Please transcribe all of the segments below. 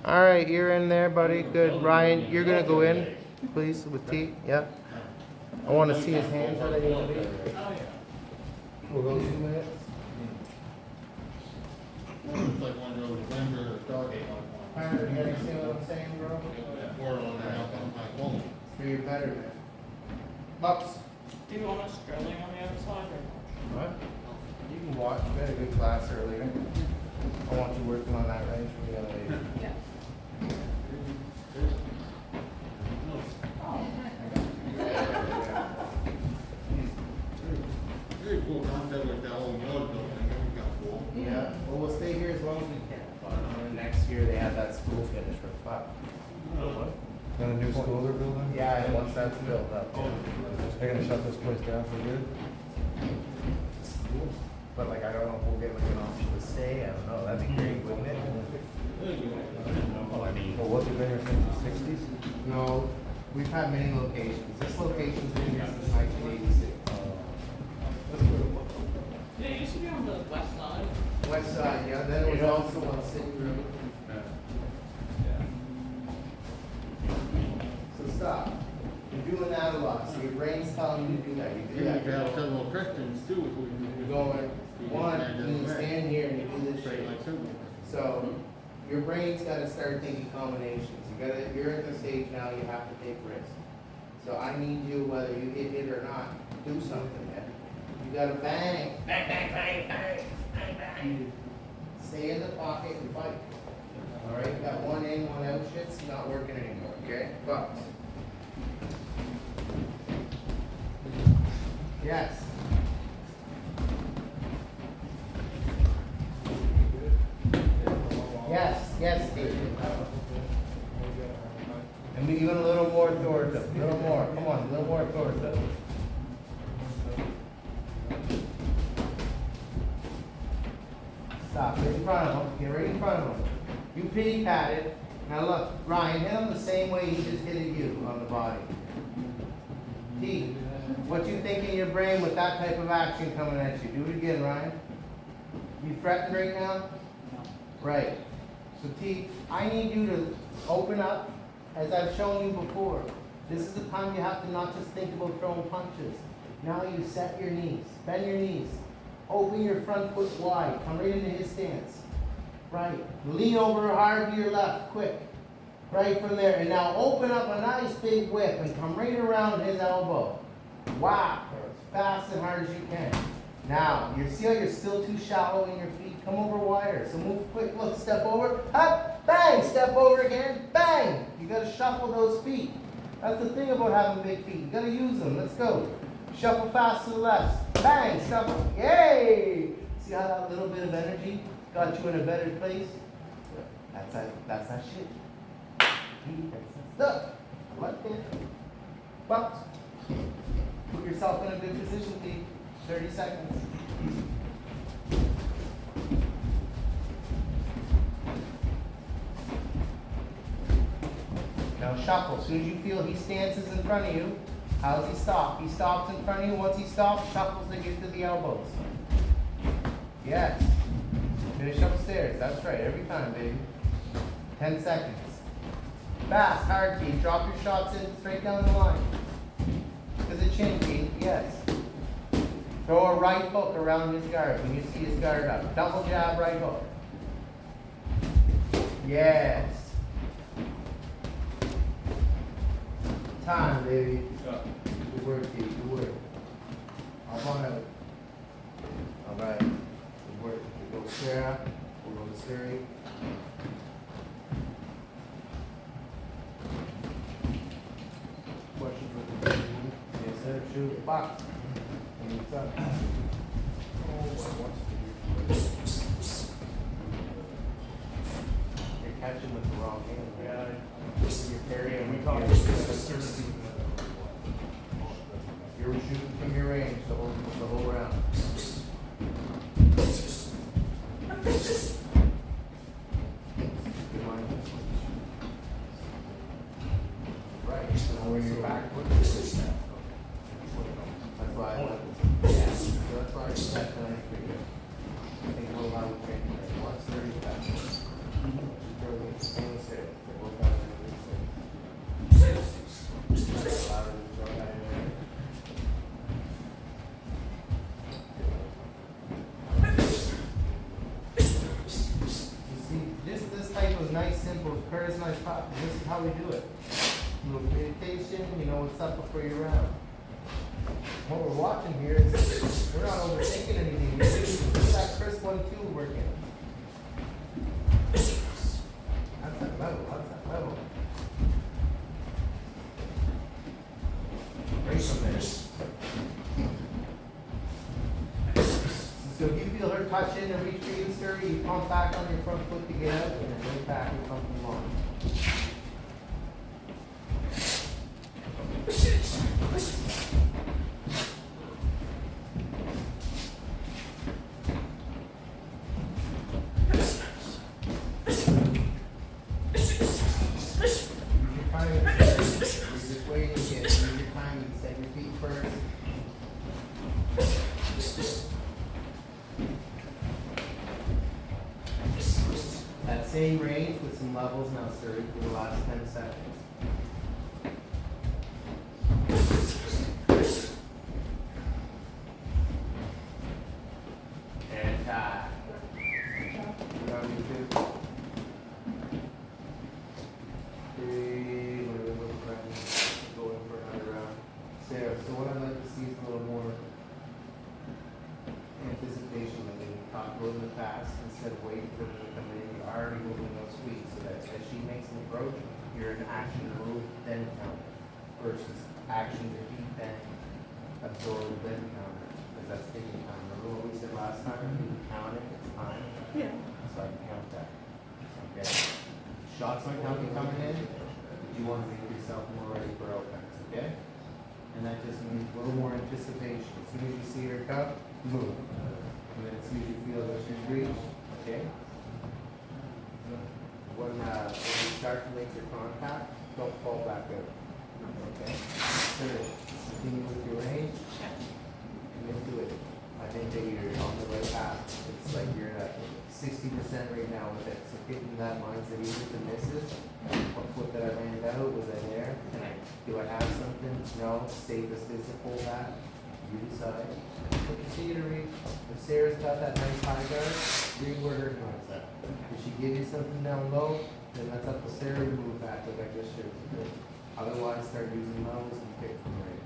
All right, you're in there, buddy. Good. Ryan, you're gonna go in, please, with T. Yeah. I want to see his hands. How they need to be. We'll go 2 minutes. It's like one of those vendors or Stargate like one. Tyler, you understand what I'm saying, bro? Word on that, I'm like, whoa. For your betterment. Bucks. Do you want us drilling on the outside or not? What? You can watch. We had a good class earlier. I want you working on that range for the other lady. Yeah. Very cool concept with that whole yard building, we got cool. Yeah, well, we'll stay here as long as we can. But next year they have that school finish for fun. Got a new school they're building? Yeah, and once that's built up. They're gonna shut this place down for good? But like, I don't know if we'll get like an option to stay. I don't know. That'd be great, wouldn't it? Well, what's it been here since the sixties? No, we've had many locations. This location's been here since 1986. Yeah, it used to be on the west side. West side, yeah. Then it was also on City Road. So stop. You're doing that a lot. So your brain's telling you to do that. You do Yeah, that. you have several Christians too, if we. You're going one, you stand here and you do this Straight shape. like super. So your brain's got to start thinking combinations. You're at the stage now. You have to take risks. So I need you, whether you hit it or not, do something. Man. You got to bang, bang, bang, bang, bang, bang, bang. Stay in the pocket and fight. All right. That one in, one out shit's not working anymore. Okay. Bucks. Yes. Yes, Steve. And be even a little more towards them. A little more. Come on, a little more towards them. Stop. Right in front of them. Get right in front of them. You pity patted. Now look, Ryan, hit him the same way he just hit you on the body. T, what you think in your brain with that type of action coming at you? Do it again, Ryan. You threatened right now? Right. So T, I need you to open up, as I've shown you before. This is the time you have to not just think about throwing punches. Now you set your knees, bend your knees, open your front foot wide, come right into his stance. Right. Lean over hard to your left, quick. Right from there. And now open up a nice big whip and come right around his elbow. Whack, as fast and hard as you can. Now, you see how you're still too shallow in your feet? Come over wider. So move quick, look, step over, up, bang, step over again, bang. You gotta shuffle those feet. That's the thing about having big feet. You gotta use them. Let's go. Shuffle fast to the left. Bang, step, yay! See how that little bit of energy got you in a better place? That's that shit. Look, what it? Bucks. Put yourself in a good position, T. 30 seconds. Now shuffle. As soon as you feel he stances in front of you, how does he stop? He stops in front of you. Once he stops, shuffles to get to the elbows. Yes. Finish upstairs. That's right. Every time, baby. 10 seconds. Fast, hard, T. Drop your shots in straight down the line. To the chin, T. Yes. Throw a right hook around his guard when you see his guard up. Double jab, right hook. Yes. Time, baby. Good work, T. Good work. Up on out. All right. Good work. We go Sarah. We'll go to Siri. Questions with the yes, sir. Shoot. Box. What's up? You're catching with the wrong hand. Yeah. You're carrying. We talked about you're shooting from your range the whole round. Good mind. Right. So when you're backward, that's why I like it. So that's why I set that up pretty good. I think we'll allow it to 130 back. Stainless steel. type of nice, simple, personalized practice. This is how we do it. A little communication, you know what's up before you're around. What we're watching here is we're not overthinking anything. We're just look at that first 1, 2 working. That's that level. That's that level. Right from there. So if you feel her touch in and reach for you, sir, you pump back on your front foot to get out, and then go back and pump along. Same range with some levels now, sir, for the last 10 seconds. And tie. You're on YouTube. 3, what do we look for? Going for another round. Sarah, so what I'd like to see is a little more anticipation, like we talked about in the past, instead of waiting for them to come in, you're already moving those feet, so that as she makes an approach, you're in action to move, then counter, versus action to beat, then absorb, then counter, because that's taking time. Remember what we said last time, you can count it, it's time, Yeah. so I can count that, okay? Shots aren't counting coming in, but you want to make yourself more ready for offense, okay? And that just means a little more anticipation. As soon as you see her cup, move. And then as soon as you feel that she's reached, okay? When you start to make your contact, don't fall back out. Okay? Third, continue with your range. Commit to it. I think that you're on the right path. It's like you're at 60% right now with it. So getting that mindset, even if it misses, what foot that I landed out, was I there? Do I have something? No. Safest is to pull back. You decide. So continue to reach. If Sarah's got that nice high guard, read where her hand's at. If she give you something down low, then that's up to Sarah to move back like I just showed you. Otherwise, start using levels and pick from range.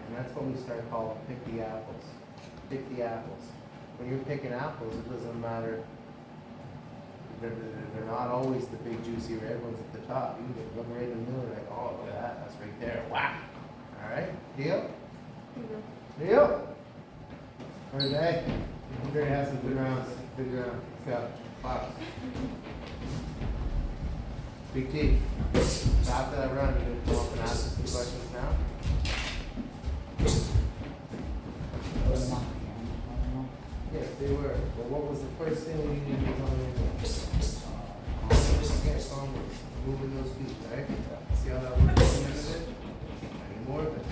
And that's what we start calling pick the apples. Pick the apples. When you're picking apples, it doesn't matter. They're not always the big juicy red ones at the top. You can get one right in the middle, like, oh, look at that, that's right there. Wow. All right, deal? Deal? Where's that? We're going to have some good rounds. Good rounds. Let's go. Box. Big T. After that round, you're going to come up and ask us some questions now? Yes, they were. But what was the first thing we needed to come in with? Yeah, converse. Moving those feet, right? See how that works at the end of it? Any more of it.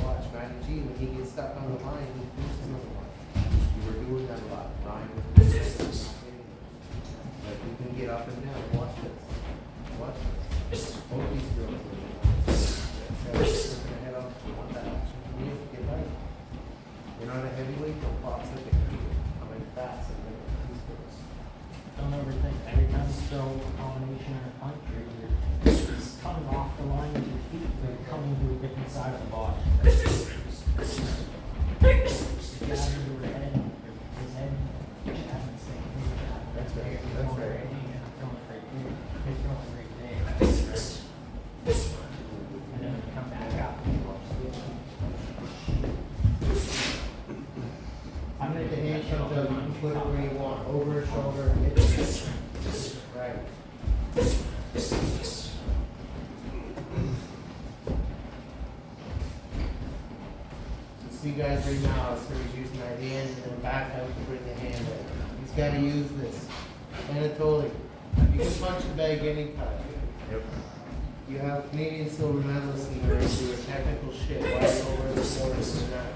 Watch, Matty G, when he gets stuck on the line, he finishes another one. We were doing that a lot. Ryan was doing that. Like, we can get up and down. Watch this. Watch this. Both these girls are doing this. Sarah's looking ahead off. You want that action from you? Get right. You're not a heavyweight, don't box like a heavyweight. I'm in fast and then these girls. Don't ever think every time you throw a combination or a punch, you're coming off the line with your feet, but coming to a different side of the body. If you have your head, his head, you should have the same thing. That's right, You're that's throwing right. right here, you're throwing right here, you're throwing right there. And then when you come back up, you watch the I'm gonna the hand comes out, you can put it where you want, over her shoulder, hit it. Right. So see guys right now, so he's using that hand and then back out to bring the hand in. He's gotta use this. Anatoly, you can punch a bag anytime. Yep. You have Canadian silver medalists in there who are technical shit, why are you over the corners and that?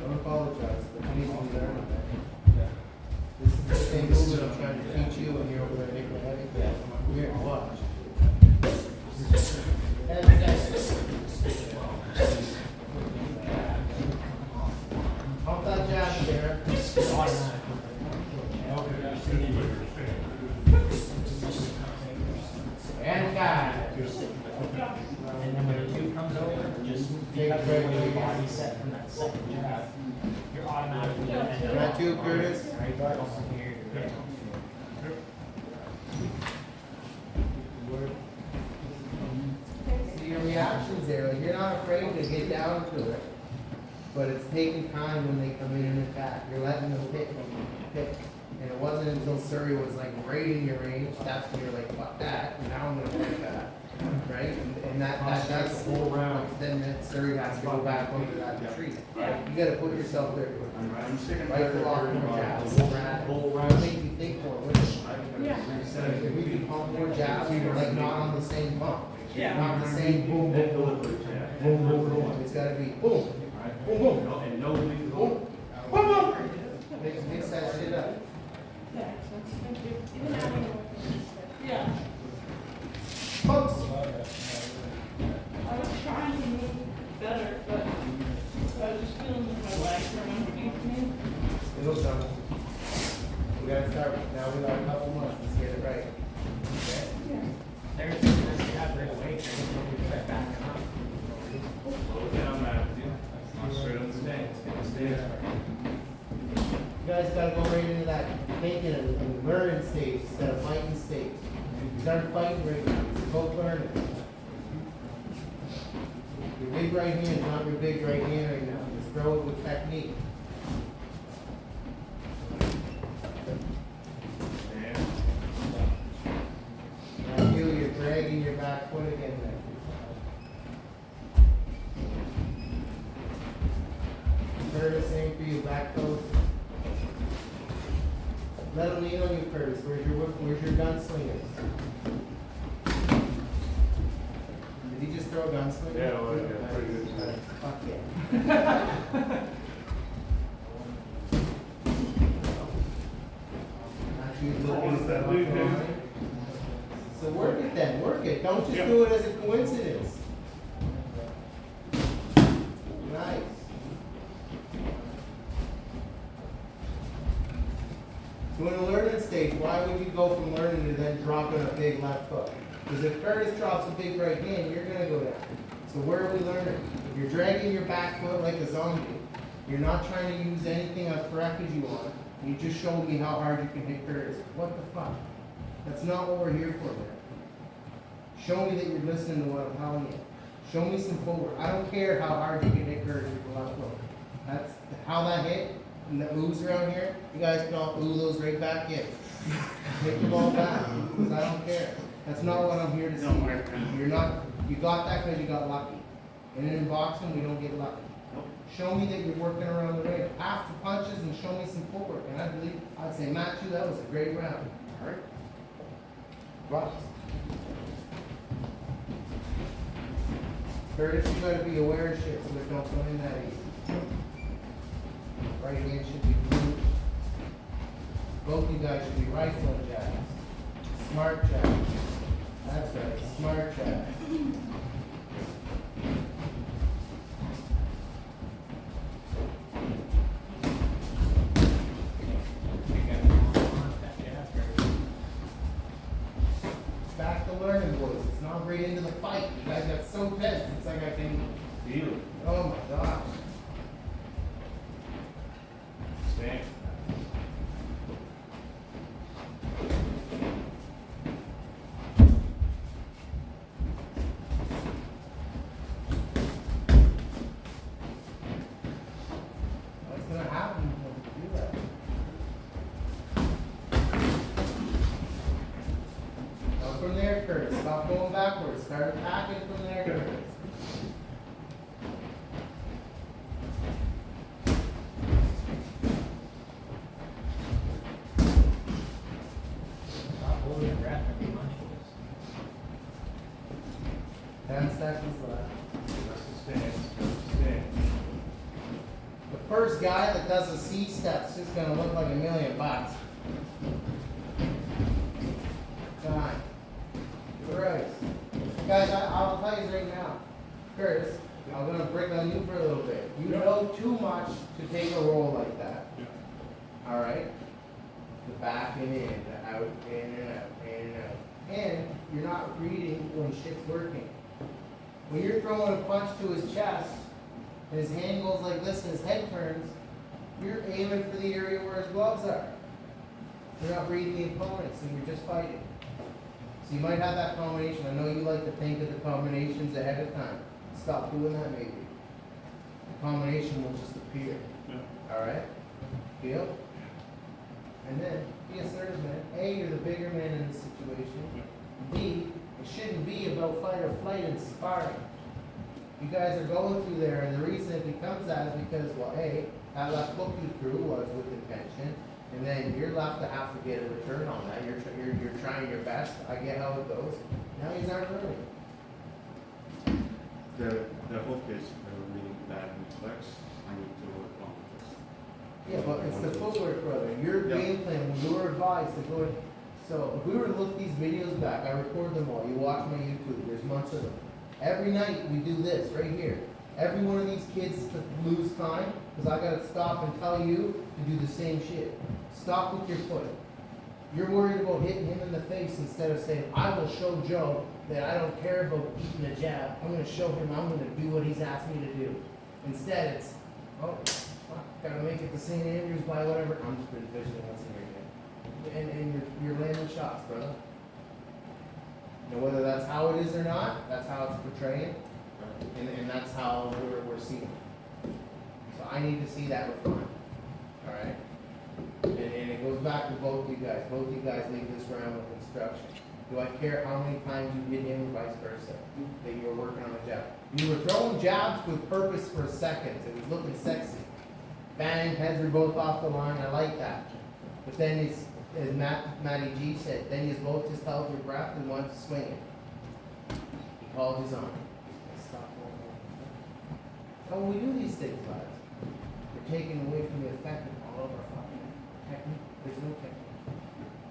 Don't apologize, but please learn that. This is the same movement I'm trying to teach you when you're over there making a heavy thing. Here, watch. Pump that jab, Sarah. second jab, you're automatically gonna end up. Got you, Curtis? Right, from here, yeah. See your reactions there, like you're not afraid to get down to it, but it's taking time when they come in and attack. You're letting them pick. And it wasn't until Surrey was like right in your range, that's when you're like, fuck that, and now I'm gonna pick that, right? And that's the whole round, then that Surrey has to go back under that retreat. You gotta put yourself there. I'm sticking Right for off more jabs, whole round, make you think more, which, if we can pump more jabs, we're like not on the same pump. Yeah. Not the same boom, boom, boom, boom, boom, boom, it's gotta be boom, boom, boom, And no lead. boom, boom, boom. Mix that shit up. Yeah, Folks, I was trying to move better, but I was just feeling that my legs were underneath me. it'll come. We gotta start, now we got a couple months, let's get it right. Okay? There's this jab right away, there's no start backing up. Slow down, Matthew. Not straight on the stance. Get the stance right. You guys gotta go right into that thinking and learning stage instead of fighting stage. These aren't fighting right now, it's both learning. Your big right hand is not your big right hand right now, just throw it with technique. Stand. Now you're dragging your back foot again there. Curtis, same for you, back post. Let him lean on you, Curtis. Where's your gunslingers? Did he just throw a gunslinger? Yeah, well, yeah, pretty good. Fuck yeah. Actually, looking that stuff dude do? on. So work it then, work it. Don't just do it as a coincidence. Nice. So in a learning stage, why would you go from learning to then dropping a big left foot? Because if Curtis drops a big right hand, you're gonna go down. So where are we learning? If you're dragging your back foot like a zombie, you're not trying to use anything as correct as you want. You just showed me how hard you can hit Curtis. What the fuck? That's not what we're here for, man. Show me that you're listening to what I'm telling you. Show me some forward. I don't care how hard you can hit Curtis with the left foot. That's how that hit. And the oohs around here, you guys can all ooh those right back in. Take the ball back, because I don't care. That's not what I'm here to see. You're not, you got that because you got lucky. And in boxing, we don't get lucky. Show me that you're working around the ring. After punches and show me some footwork. And I believe, I'd say, Matthew, that was a great round. All right? Ross. Curtis, you gotta be aware of shit so they don't come in that easy. Right hand should be blue. Both you guys should be right foot jabs. Smart jabs. That's right, smart jabs. Back to learning, boys. It's not right into the fight. You guys got so tense. It's like I can. Feel it. Oh my gosh. Stand. What's gonna happen when you do that? Now from there, Curtis. Stop going backwards. Start attacking from there, Curtis. Stop holding your breath every punch was. 10 seconds left. Just the stance. Just the stance. The first guy that does a C step's just gonna look like $1,000,000. Fine. Christ. Guys, I'll tell you right now. Curtis, I'm gonna break on you for a little bit. You know too much to take a roll like that. Alright? The back and in, the out, in and out, in and out. And you're not reading when shit's working. When you're throwing a punch to his chest, and his hand goes like this and his head turns, you're aiming for the area where his gloves are. You're not reading the opponent, so you're just fighting. So you might have that combination. I know you like to think of the combinations ahead of time. Stop doing that maybe. The combination will just appear. Alright? Deal? And then, be assertive, man. A, you're the bigger man in this situation. B, it shouldn't be about fight or flight and sparring. You guys are going through there, and the reason it becomes that is because, well, A, that left hook you through was with intention, and then you're left to have to get a return on that. You're trying your best. I get how it goes. Now he's not learning. The hook is really bad reflex. I need to work on this. Yeah, but it's the footwork, brother. Your Yeah. game plan, when you were advised to go, so if we were to look these videos back, I record them all. You watch my YouTube. There's months of them. Every night we do this right here. Every one of these kids to lose time, because I gotta stop and tell you to do the same shit. Stop with your foot. You're worried about hitting him in the face instead of saying, I will show Joe that I don't care about eating a jab. I'm gonna show him I'm gonna do what he's asked me to do. Instead, it's, oh, fuck, gotta make it to St. Andrews by whatever. I'm just pretty fishing once in here. And you're landing shots, brother. Now, whether that's how it is or not, that's how it's portraying, and that's how we're seeing it. So I need to see that refined, all right? And it goes back to both you guys. Both you guys leave this round with instruction. Do I care how many times you hit him, or vice versa, that you were working on a jab? You were throwing jabs with purpose for seconds. It was looking sexy. Bang, heads were both off the line. I like that. But then as Matty G said, then you both just held your breath and wanted to swing it. He called his own. Stop. And when we do these things, guys, we're taking away from the effect of all of our fucking technique. There's no technique.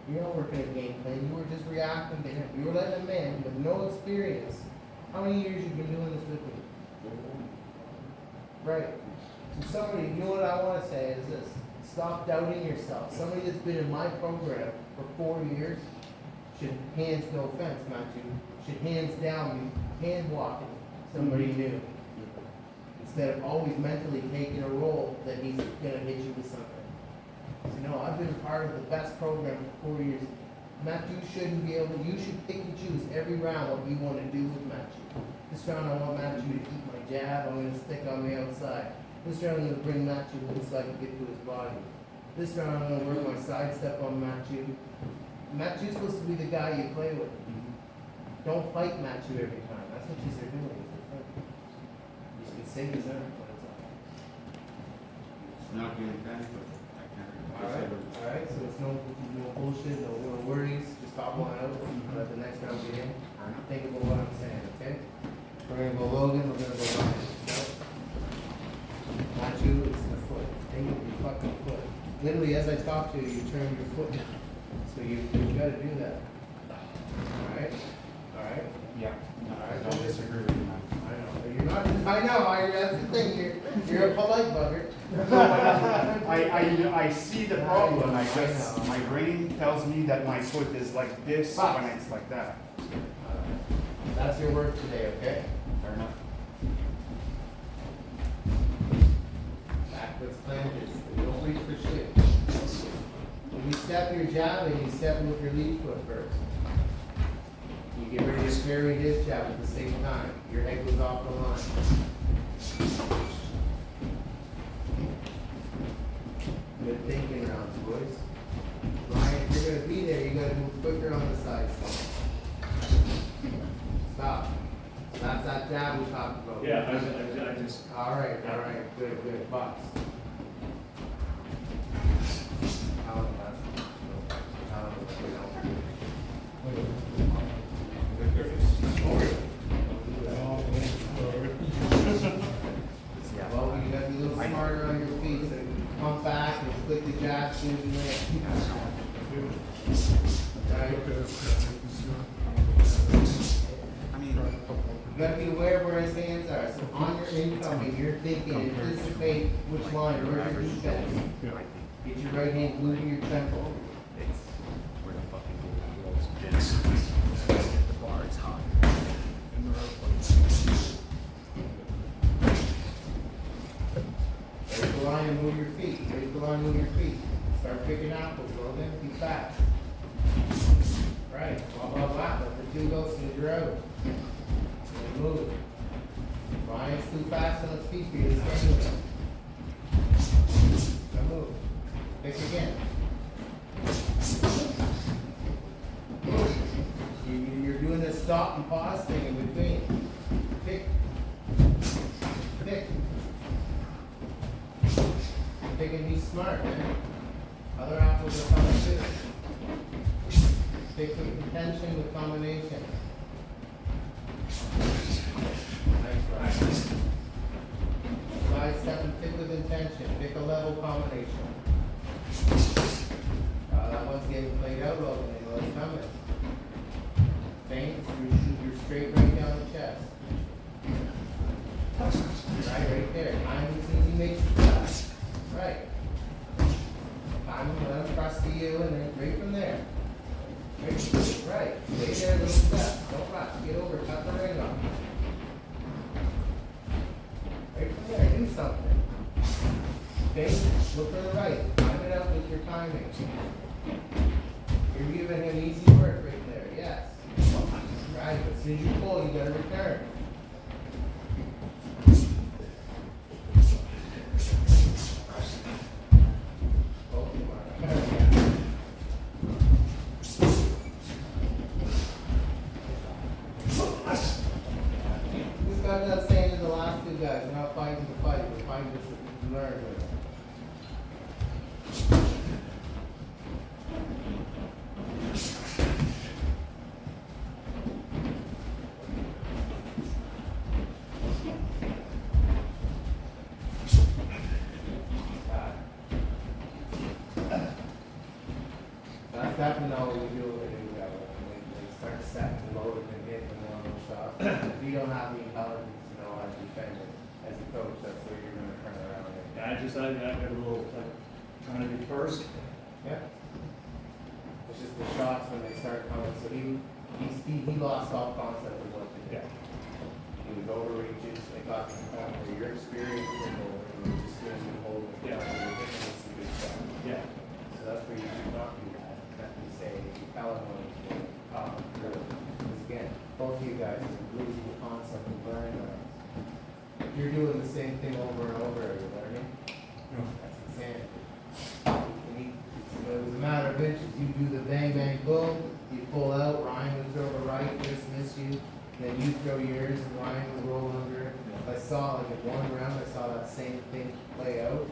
You're not working a game plan. You were just reacting to him. You were letting a man with no experience. How many years you been doing this with me? Right. So somebody, you know what I want to say is this. Stop doubting yourself. Somebody that's been in my program for 4 years should, hands, no offense, Matthew, should hands down be hand walking somebody new. Instead of always mentally taking a role that he's gonna hit you with something. So no, I've been part of the best program for 4 years. Matthew shouldn't be able, you should pick and choose every round what you want to do with Matthew. This round I want Matthew to keep my jab, I'm gonna stick on the outside. This round I'm gonna bring Matthew in so I can get to his body. This round I'm gonna work my side step on Matthew. Matthew's supposed to be the guy you play with. Don't fight Matthew every time. That's what you're doing. You can say he's not, but it's all. It's not really bad, but I can't. Alright, so it's no bullshit, no worries, just pop one out, let the next round get in. Think about what I'm saying, okay? We're gonna go Logan, we're gonna go Ryan. Not you, it's the foot. Think of your fucking foot. Literally, as I talk to you, you turn your foot down. So you've gotta do that. Alright? Alright? Yeah, Alright, I don't disagree with you, man. I know, you're not, I know, that's the thing, you're a polite bugger. I see the problem, I guess, I know. my brain tells me that my foot is like this But- when it's like that. That's your work today, okay? Fair enough. Backwards planters, you don't reach for shit. When you step your jab and you step with your lead foot first. You get ready to parry his jab at the same time. Your head goes off the line. Good thinking rounds, boys. Ryan, if you're gonna be there, you gotta move quicker on the side. Stop. That's that jab we talked about. Yeah, I just, Alright, good, box. Well, you gotta be a little smarter on your feet, so you pump back and flick the jab as soon as you land. Alright? I mean, You gotta be aware of where his hands are, so on your incoming, you're thinking, anticipate which line, where's your defense? Get your right hand glued to your temple. Ryan, move your feet. Raise the line, move your feet. Start picking apples, Logan. Keep fast. Right. Blah, blah, blah. Let the two go so you're out. And move. Ryan's too fast on his feet for you to stay moving. Now move. Pick again. You're doing this stop and pause thing in between. Pick. Pick. Pick and be smart, man. Other apples are coming too. Pick with intention with combination. Nice ride. Side step and pick with intention. Pick a level combination. That one's getting played out, Logan. They know it's coming. Feint, you're straight right down the chest. Right there. Time as soon as he makes the cut. Right. Time let him trust to you and then right from there. Right. Stay there, little step. Don't rush. Get over, cut the ring off. Right from there, do something. Feint, look for the right. Time it out with your timing. You're giving him easy work right there, yes. Right, but as soon as you pull, you gotta return. This guy not saying to the last two guys, we're not fighting the fight, we're fighting to learn with it. That's definitely not what we do when we start setting low and hit the one shot. If you don't have the intelligence to know how to defend it as a coach, that's where you're gonna turn around and. I got a little, like, trying to be first. Yeah. It's just the shots when they start coming, so he lost all concept of what to do. He was overreaches, they got to the point where your experience was over, and you were just doing the whole, Yeah. it's a big shot. Yeah. So that's where you should not do that. That you say, you tell him when he's going to talk through it. Because again, both of you guys are losing the concept of learning. If you're doing the same thing over and over, are you learning? No. That's insanity. It was a matter of inches. You do the bang, bang, boom, you pull out, Ryan would throw the right, just miss you. Then you throw yours and Ryan would roll under it. I saw, like in one round, I saw that same thing play out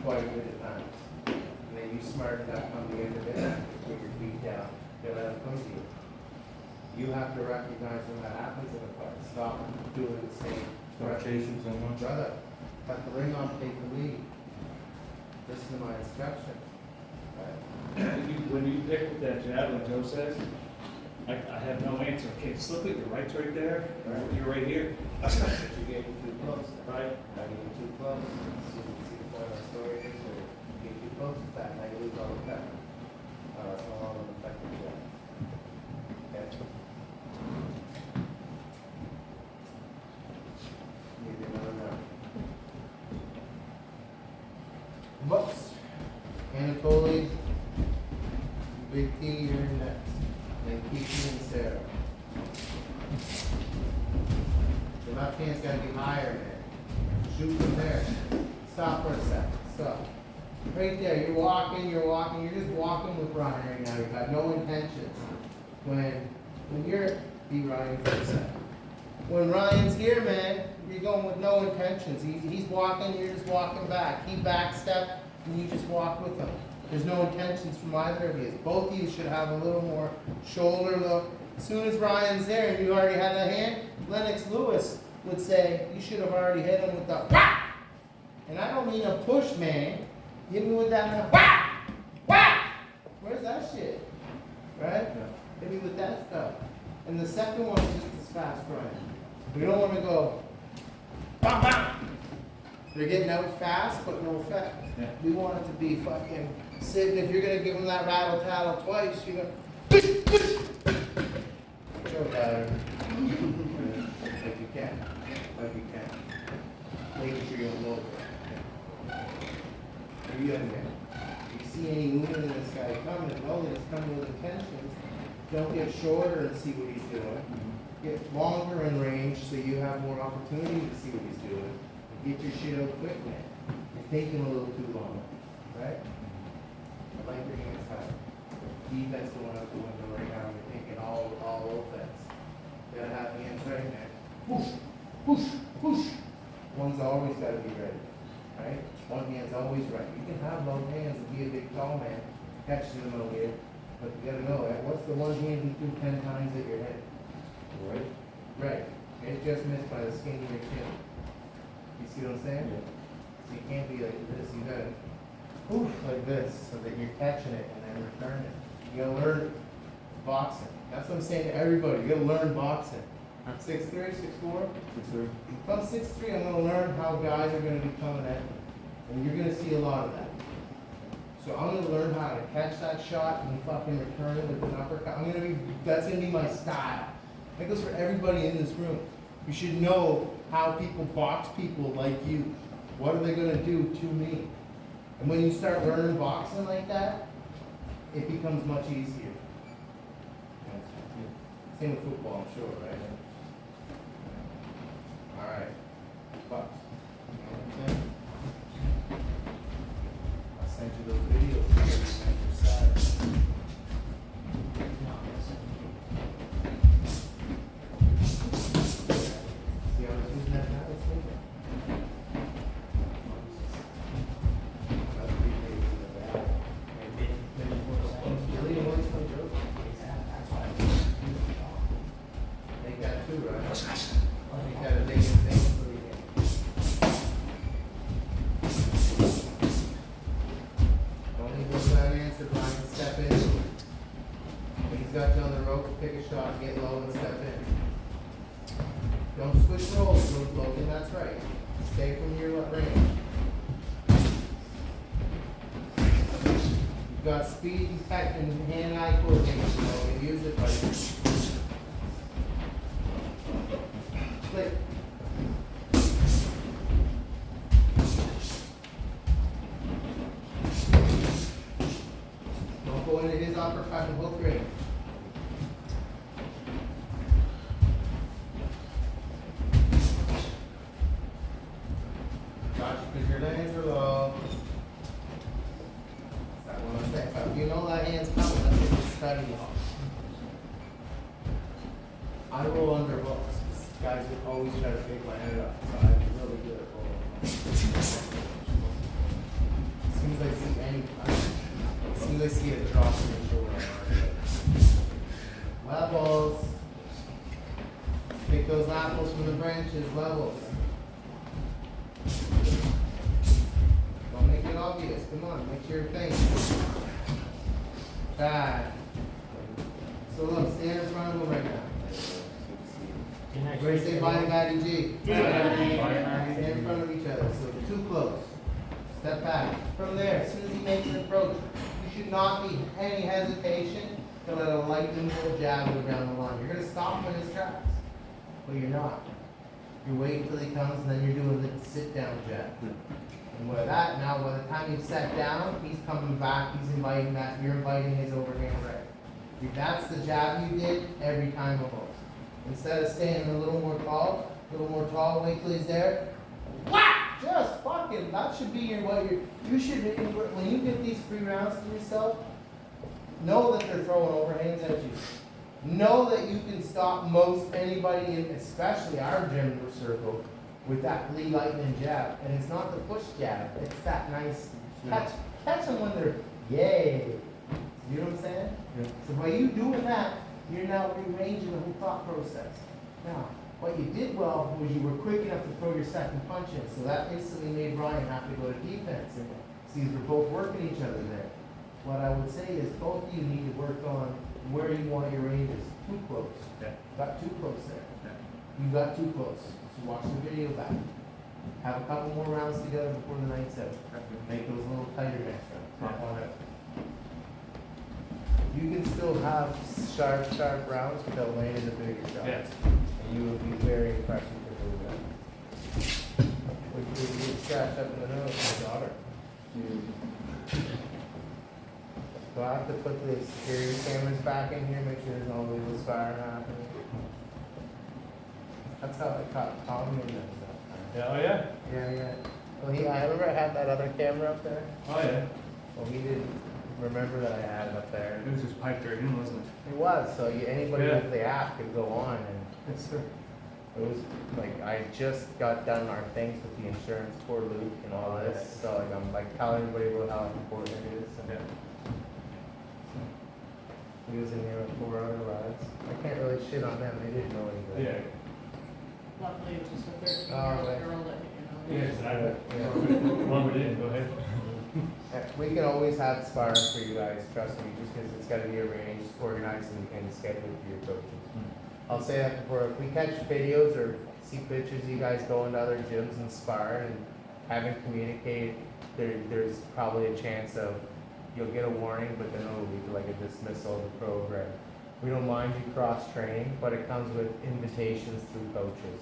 quite a bit of times. And then you smartened up on the end of it, put your feet down, then let it come to you. You have to recognize when that happens in a fight. Stop doing the same. Stop chasing so much. Brother, cut the ring off, take the lead. Listen to my instruction. Right? When you pick with that jab, like Joe says, I have no answer. Okay, slip it, your right's right there, you're right here. But you gave it too close. Right? Now you get too close. See the point of the story is, or you get too close with that, now you lose all the effect. It's no longer an effective jab. Okay? Need another round. Whoops. Anatoly, Big T, you're next. Then Kiki and Sarah. The left hand's gotta be higher, man. Shoot from there. Stop for a second. Stop. Right there, you're walking, you're just walking with Ryan right now. You've got no intentions. When you're, be Ryan for a second. When Ryan's here, man, you're going with no intentions. He's walking, you're just walking back. He backstep, and you just walk with him. There's no intentions from either of you. Both of you should have a little more shoulder look. As soon as Ryan's there and you already have that hand, Lennox Lewis would say, you should have already hit him with the whack. And I don't mean a push, man. Hit me with that whack, whack. Where's that shit? Right? Hit me with that stuff. And the second one is just as fast, Ryan. We don't want to go, bam, bam. They're getting out fast, but no effect. Yeah. We want it to be fucking sitting. If you're going to give them that rattle tattle twice, you're going to show that. Like you can. Like you can. Making sure you don't load it. Don't get shorter and see what he's doing. Get longer in range so you have more opportunity to see what he's doing. And get your shit out quick, man. You're thinking a little too long, right? I like your hands high. Defense going out the window right now. You're thinking all offense. You gotta have hands right, man. Whoosh, whoosh, whoosh. One's always gotta be ready, right? One hand's always right. You can have long hands and be a big tall man, catch in the middle here, but you gotta know, what's the one hand you do 10 times at your head? Right? Right. It's just missed by the skin of your chin. You see what I'm saying? So you can't be like this. You gotta poof like this so that you're catching it and then returning it. You gotta learn boxing. That's what I'm saying to everybody. You gotta learn boxing. 6'3", 6'4"? If I'm 6'3", I'm gonna learn how guys are gonna be coming at me. And you're gonna see a lot of that. So I'm gonna learn how to catch that shot and fucking return it with an uppercut. That's gonna be my style. That goes for everybody in this room. You should know how people box people like you. What are they gonna do to me? And when you start learning boxing like that, it becomes much easier. Same with football, I'm sure, right? Alright. Box. You know what I'm saying? I sent you those videos. So you sent your side. See how it's using that now? It's moving. That's 3 days in the back. Really, you want to play joke? Make that too, right? Make that a big thing for the game. Don't leave those unanswered, Ryan. Step in. When he's got you on the rope, pick a shot, get low and step in. Don't switch roles, Logan, that's right. Stay from your range. You've got speed, tech, and hand-eye coordination, Logan. Use it, buddy. Click. Don't go into his uppercut and hook range. Gotcha, because your legs are low. That's what I'm saying. If you know that hand's coming, that's what you're studying on. I roll under hooks. Guys would always try to pick my head up, so I'm really good at rolling. As soon as I see a drop in the shoulder, levels. Pick those apples from the branches, levels. Don't make it obvious, come on, make sure you're thinking. Bad. So look, stand in front of them right now. Everybody say bye to Matty G. Stand in front of each other, so too close. Step back. From there, as soon as he makes an approach, you should not be any hesitation to let a lightning bolt jab go down the line. You're going to stop him in his tracks, but you're not. You're waiting till he comes, and then you're doing the sit-down jab. And with that, now by the time you've sat down, he's coming back, he's inviting that, you're inviting his overhand right. If that's the jab you did, every time almost. Instead of staying a little more tall, wait till he's there. Whack! Just fucking, that should be you should, when you get these 3 rounds to yourself, know that they're throwing overhands at you. Know that you can stop most anybody, especially our gym circle, with that Lee Lightning jab. And it's not the push jab, it's that nice catch them when they're, yay. You know what I'm saying? Yeah. So by you doing that, you're now rearranging the whole thought process. Now, what you did well was you were quick enough to throw your second punch in, so that instantly made Ryan have to go to defense. And see, we're both working each other there. What I would say is both of you need to work on where you want your ranges. Too close. Yeah. Got too close there. Yeah. You got too close. So watch the video back. Have a couple more rounds together before the night's out. Make those a little tighter next round. Top one out. You can still have sharp rounds without landing the bigger shots. Yes. And you will be very impressed with your move. Which you get scratched up in the nose, my daughter. Do I have to put the security cameras back in here, make sure there's no illegal sparring happening? That's how I caught Tommy in that stuff. Yeah, oh yeah? Yeah. Well, I remember I had that other camera up there. Oh yeah. Well, he didn't remember that I had it up there. It was just piped right in, wasn't it? It was, so anybody Yeah. with the app could go on and Yes, sir. it was like, I just got done our things with the insurance for Luke and all this, so like, I'm like telling everybody about how important it is. And Yeah. he was in here with 4 other lads. I can't really shit on them, they didn't know anything. Yeah. Luckily, it was just a 13-year-old Oh, right. girl that, you know. Yeah, exactly. Yeah. One we did, go ahead. We can always have sparring for you guys, trust me, just because it's gotta be arranged, organized, and scheduled for your coaches. I'll say that before, if we catch videos or see pictures of you guys going to other gyms and spar and haven't communicated, there's probably a chance of, you'll get a warning, but then it'll lead to like a dismissal of the program. We don't mind you cross-training, but it comes with invitations through coaches.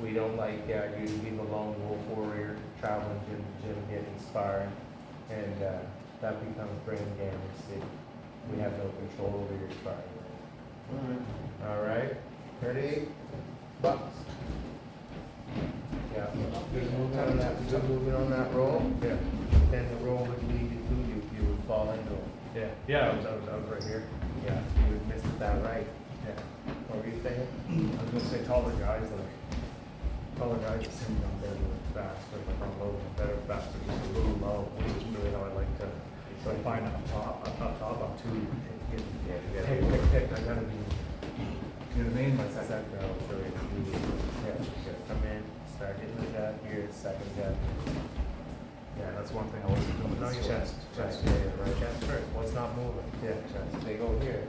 We don't like you to be the lone wolf warrior traveling gym to gym, getting sparring, and that becomes brain damage. We have no control over your sparring. All right, ready? Bucks. Yeah, good moving on that. Good moving on that roll. Yeah. Then the roll would lead you to you. You would fall into it. Yeah, I was right here. Yeah, you would miss it that right. Yeah. What were you saying? I was gonna say taller guys just seem down there really fast, like I'm low, better, faster, just a little low, which is really how I like to, so I find up top, I'm too, pick, I gotta be, you know what I mean? Like that girl, so it's really, Come in, start hitting the jab here, second jab. yeah, that's one thing I wasn't doing, No, is your chest, Right, chest. right. Chest first. What's not moving? Yeah, chest. They go here.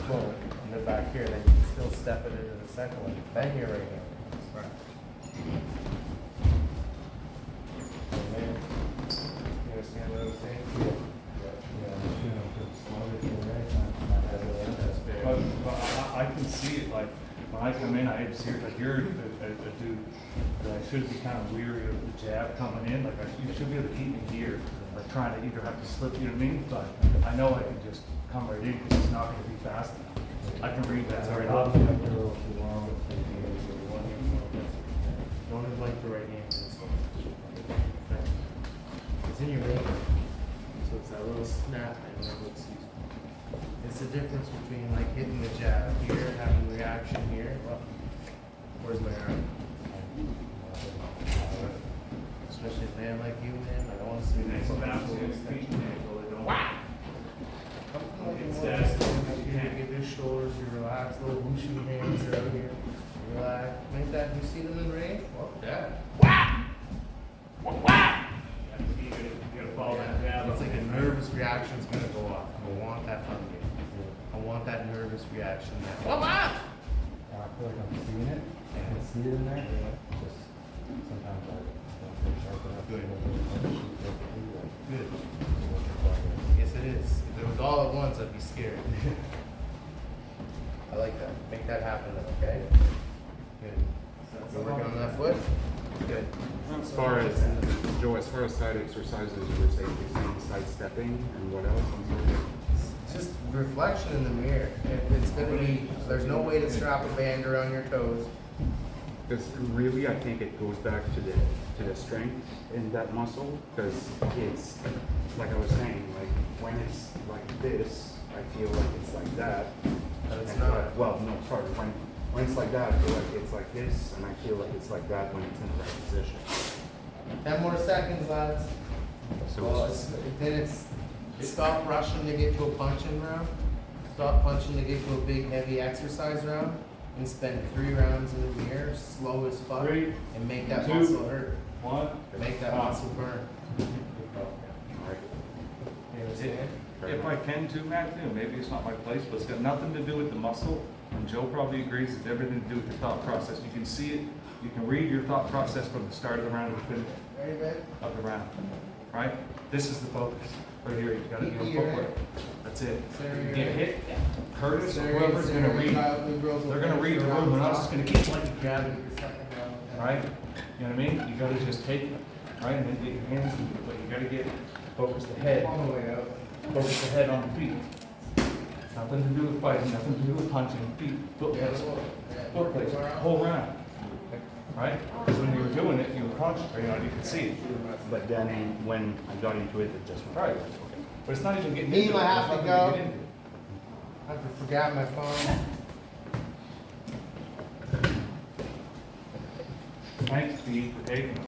Boom. And they're back here. Then you can still step it into the second one. Then you're right here. Right. And then, you understand what I'm saying? But I can see it, like, when I come in, I see it, like, you're a dude that I should be kind of weary of the jab coming in, like, you should be able to keep me here, like, trying to either have to slip, you know what I mean? But I know I can just come right in, because it's not gonna be fast enough. I can read that right off. Don't like the right hand. It's in your vein. So it's that little snap and then it's It's the difference between like hitting the jab here, having reaction here. Well, where's my arm? Especially a man like you, man. I don't want to see Next something bounce, cool. you feet, ankle, they don't. Wow! Something like It's you want that. to get your shoulders, you relax, little whooshy hands are out here. Relax. Make that, you see them in range? Well, yeah. You gotta follow that jab. It's like a nervous reaction's gonna go off. I want that from you. I want that nervous reaction now. I feel like I'm seeing it, I can see it in there, just sometimes I don't feel sharp enough. Good. Yes, it is. If it was all at once, I'd be scared. I like that. Make that happen then, okay? Good. You working on that foot? Good. As far as, Joe, as far as side exercises, you were saying, side stepping and what else? I'm sorry. It's just reflection in the mirror. It's gonna be, there's no way to strap a band around your toes. Because really, I think it goes back to the strength in that muscle, because it's, like I was saying, like, when it's like this, I feel like it's like that. But it's And not. Well, no, sorry, when it's like that, I feel like it's like this, and I feel like it's like that when it's in the right position. 10 more seconds, lads. So Well, it's- then it's stop rushing to get to a punching round. Stop punching to get to a big, heavy exercise round. And spend 3 rounds in the mirror, slow as fuck, 3, and make that 2, muscle hurt. 1. Make that muscle burn. Alright. You understand? If I can too, Matthew, maybe it's not my place, but it's got nothing to do with the muscle, and Joe probably agrees, it's everything to do with your thought process. You can see it, you can read your thought process from the start of the round to the finish Ready, babe? of the round, right? This is the focus, right here, you gotta be on Keep your footwork. head. That's it. Sarah, You your get head. hit, Curtis, or Sarah, whoever's gonna Sarah, read, you girls will they're gonna finish read the your room, and I'm rounds just off. gonna keep like, Grab it your second round. right? You know what I mean? You gotta just take it, right, and then get your hands, but you gotta get focused ahead. All the way out. focus the head on the feet. Nothing to do with fighting, nothing to do with punching, feet, foot placement, whole round. Right? Because when you were doing it, you were concentrating on it, you could see it. But then when I got into it, it just went. Right. But it's not even getting Me, into it. I have There's to nothing go. get into it. I forgot my phone. Thanks, Steve, for taking it.